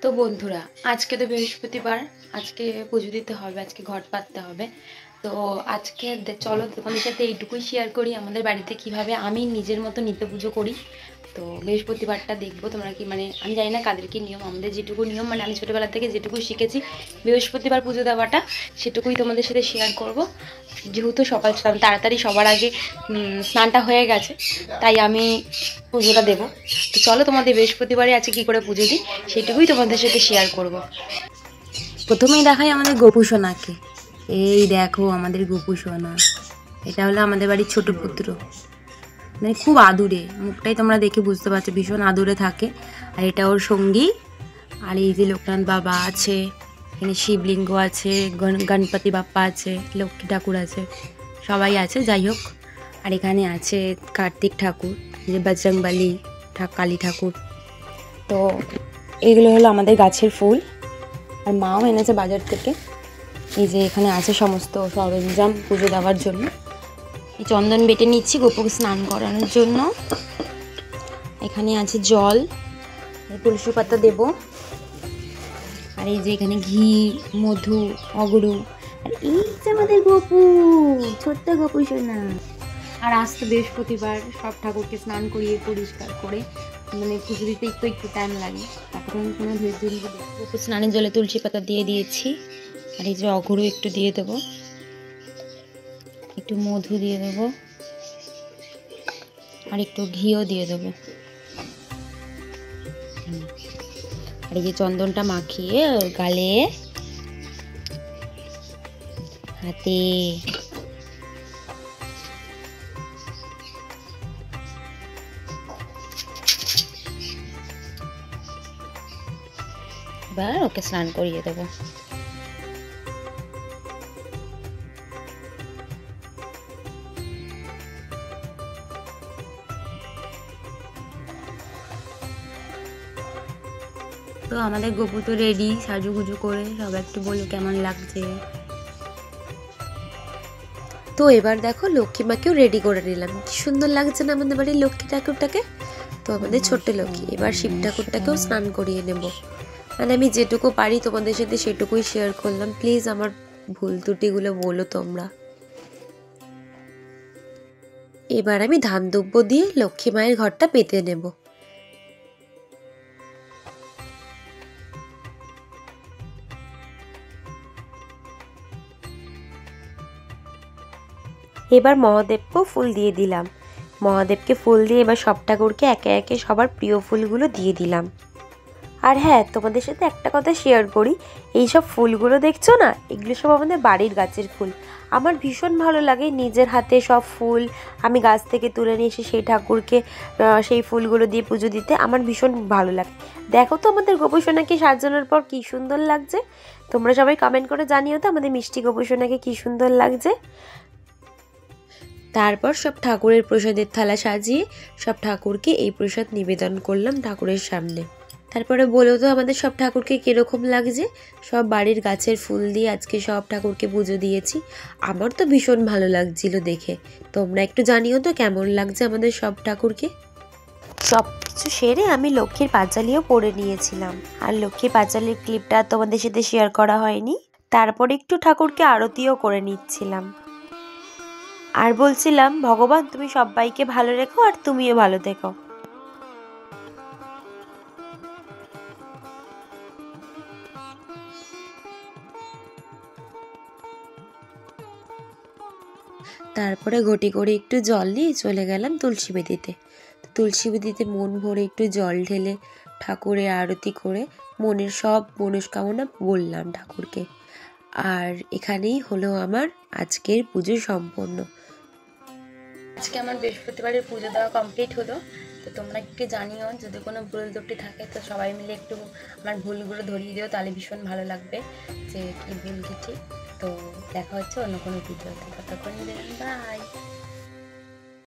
তো বন্ধুরা, আজকে তো বৃহস্পতিবার, আজকে পুজো দিতে হবে, আজকে ঘট পাততে হবে। তো আজকে চলো তোমাদের সাথে এইটুকুই শেয়ার করি আমাদের বাড়িতে কিভাবে আমি নিজের মতো নিত্য পুজো করি। তো বৃহস্পতিবারটা দেখবো তোমরা কি, মানে আমি জানি না কাদের কি নিয়ম, আমাদের যেটুকু নিয়ম, মানে আমি ছোটোবেলা থেকে যেটুকু শিখেছি বৃহস্পতিবার পুজো দেওয়াটা, সেটুকুই তোমাদের সাথে শেয়ার করব। যেহেতু সকাল তাড়াতাড়ি সবার আগে স্নানটা হয়ে গেছে, তাই আমি পুজোটা দেবো। তো চলো তোমাদের বৃহস্পতিবারে আছে কি করে পুজো দিই সেটুকুই তোমাদের সাথে শেয়ার করব। প্রথমেই দেখাই আমাদের গোপু সোনাকে। এই দেখো আমাদের গোপু সোনা, এটা হলো আমাদের বাড়ির ছোট পুত্র, মানে খুব আদুরে, মুখটাই তোমরা দেখে বুঝতে পারছো ভীষণ আদুরে থাকে। আর এটা ওর সঙ্গী। আর এই যে লোকনাথ বাবা আছে, এখানে শিবলিঙ্গ আছে, গণপতি বাপ্পা আছে, লক্ষ্মী ঠাকুর আছে, সবাই আছে। যাই হোক, আর এখানে আছে কার্তিক ঠাকুর, যে বজরংবলী কালী ঠাকুর। তো এগুলো হলো আমাদের গাছের ফুল, আর মাও এনেছে বাজার থেকে। এই যে এখানে আছে সমস্ত সরঞ্জাম পুজো দেওয়ার জন্য। এই চন্দন বেটে নিচ্ছি গোপুকে স্নান করানোর জন্য। এখানে আছে জল, তুলসী পাতা দেব। আর এই যে এখানে ঘি, মধু, অগরু। আর এই যে আমাদের গোপু, ছোট্ট গোপু সোনা। আর আজ তো বৃহস্পতিবার, সব ঠাকুরকে স্নান করিয়ে পরিষ্কার করে মানে পুজো দিতে একটু একটু টাইম লাগে, তখন কোনো ধৈর্য নিয়ে গোপু স্নানের জলে তুলসী পাতা দিয়ে দিয়েছি। আর এই যে অগরু একটু দিয়ে দেবো, একটু মধু দিয়ে দেবো, আর একটু ঘিও দিয়ে দেবো। আর এই যে চন্দনটা মাখিয়ে গালে, হাতে, এবার ওকে স্নান করিয়ে দেবো। তো আমাদের গোপু তো রেডি, সাজুগুজু করে। সবাই একটু বলো কেমন লাগছে। তো এবার দেখো লক্ষ্মী মাকেও রেডি করে নিলাম। কি সুন্দর লাগছে না আমাদের বাড়ির লক্ষ্মী ঠাকুরটাকে। তো আমাদের ছোট্ট লক্ষ্মী, এবার শিব ঠাকুরটাকেও স্নান করিয়ে নেব। মানে আমি যেটুকু পারি তোমাদের সাথে সেটুকুই শেয়ার করলাম, প্লিজ আমার ভুল ত্রুটিগুলো বলো তোমরা। এবার আমি ধান দুব্য দিয়ে লক্ষ্মী মায়ের ঘরটা পেতে নেব। এবার মহাদেবকেও ফুল দিয়ে দিলাম। মহাদেবকে ফুল দিয়ে এবার সব ঠাকুরকে একে একে সবার প্রিয় ফুলগুলো দিয়ে দিলাম। আর হ্যাঁ, তোমাদের সাথে একটা কথা শেয়ার করি, এই সব ফুলগুলো দেখছো না, এগুলো সব আমাদের বাড়ির গাছের ফুল। আমার ভীষণ ভালো লাগে নিজের হাতে সব ফুল আমি গাছ থেকে তুলে নিয়ে এসে সেই ঠাকুরকে সেই ফুলগুলো দিয়ে পুজো দিতে আমার ভীষণ ভালো লাগে। দেখো তো আমাদের গোপুসোনাকে সাজানোর পর কী সুন্দর লাগছে। তোমরা সবাই কমেন্ট করে জানিও তো আমাদের মিষ্টি গোপুসোনাকে কী সুন্দর লাগছে। তারপর সব ঠাকুরের প্রসাদের থালা সাজিয়ে সব ঠাকুরকে এই প্রসাদ নিবেদন করলাম ঠাকুরের সামনে। তারপরে বলো তো আমাদের সব ঠাকুরকে কীরকম লাগছে। সব বাড়ির গাছের ফুল দিয়ে আজকে সব ঠাকুরকে পুজো দিয়েছি। আমার তো ভীষণ ভালো লাগছিল দেখে। তোমরা একটু জানিও তো কেমন লাগছে আমাদের সব ঠাকুরকে। সব কিছু সেরে আমি লক্ষ্মীর পাঁচালিও পরে নিয়েছিলাম। আর লক্ষ্মীর পাঁচালির ক্লিপটা তোমাদের সাথে শেয়ার করা হয়নি। তারপর একটু ঠাকুরকে আরতিও করে নিচ্ছিলাম। আর বলছিলাম, ভগবান তুমি সবাইকে ভালো রেখো আর তুমিও ভালো থেকো। তারপরে ঘটি করে একটু জল নিয়ে চলে গেলাম তুলসী বেদিতে। তুলসী বেদিতে মন ভরে একটু জল ঢেলে ঠাকুরের আরতি করে মনের সব মনস্কামনা বললাম ঠাকুরকে। আর এখানেই হলো আমার আজকের পুজো সম্পন্ন। আজকে আমার বৃহস্পতিবারের পুজো দেওয়া কমপ্লিট হলো। তো তোমরা একটু জানিও যদি কোনো ভুল ত্রুটি থাকে, তো সবাই মিলে একটু আমার ভুলগুলো ধরিয়ে দিও, তাহলে ভীষণ ভালো লাগবে যে কী ভুল কি ঠিক। তো দেখা হচ্ছে অন্য কোনো ভিডিওতে, ততক্ষণ বাই।